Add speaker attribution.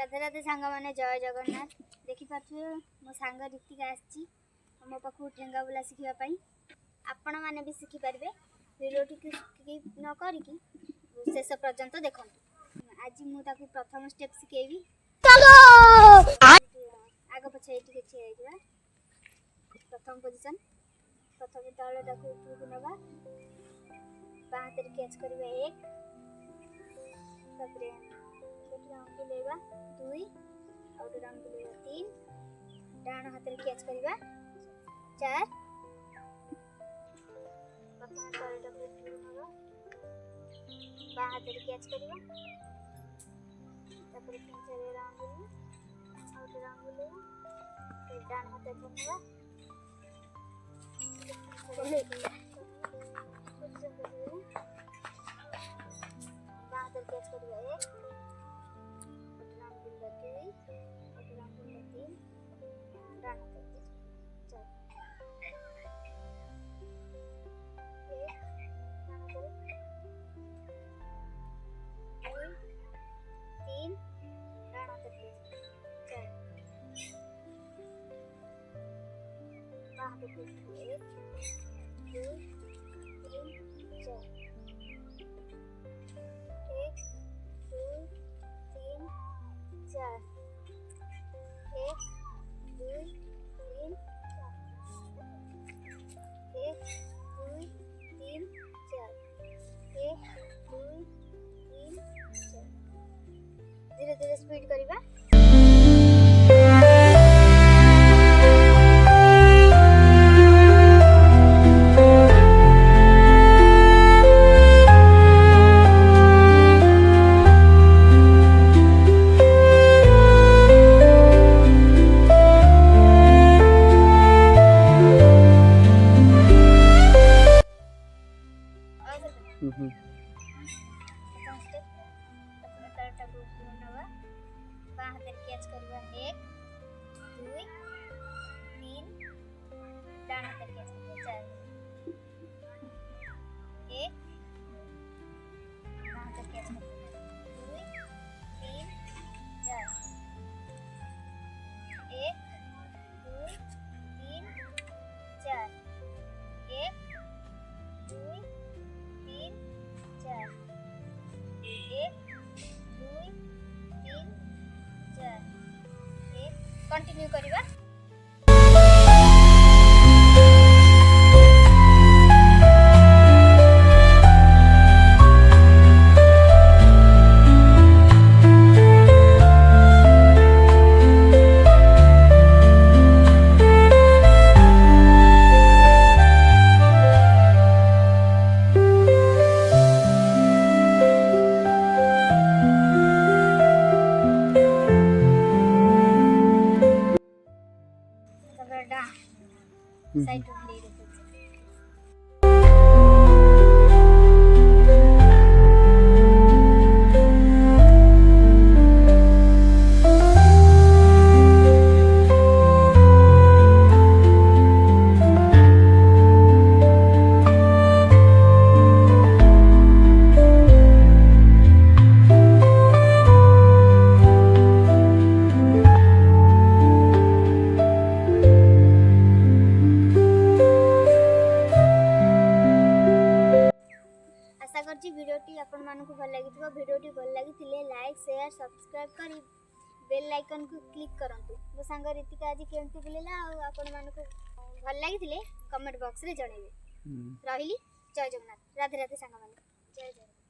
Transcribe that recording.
Speaker 1: राधे राधे सांग मैंने जय जगन्नाथ देखी पारे मो सांग रीतिका आसी मो पाखु ठेंगा बुला शिखापी आपण मैंने भी शिखिपारे वीडियो न करी शेष पर्यंत देखु आज मुझे प्रथम स्टेप शिखेबी आग पछे ठिया प्रथम पोजिशन प्रथम तले उपरको नवा बाँ हाथ कैच करवा एक राउंड बुलेगा दुई आउट राउंड बुलेगा तीन डाण हाथ कैच करवा चार प्रथम तले बाँ हाथ कैच करवा तीन चार राउंड आउट राउंड बुलेगा फिर डाण हाथ धरवा बाँ हाथ कैच करवा एक धीरे धीरे स्पीड करिबा कैच करवा एक दुई तीन डाण हाथ कैच करवा चार एक बाँ हाथ कैच करवा दुई तीन चार एक दुई तीन चार एक दुई तीन चार एक दुई तीन कंटिन्यू करिबा साइड ले वीडियोटी आपण मानकु भल लागिथबो वीडियोटी भल लागिथिले लाइक शेयर सब्सक्राइब करी बेल आइकन को क्लिक करंतु मो संग रीतिका आज केमती बुलेला आ आपण मानकु भल लागिथिले कमेंट बॉक्स रे जणेबे रहिली जय जगन्नाथ राधे राधे संग मान जय जय।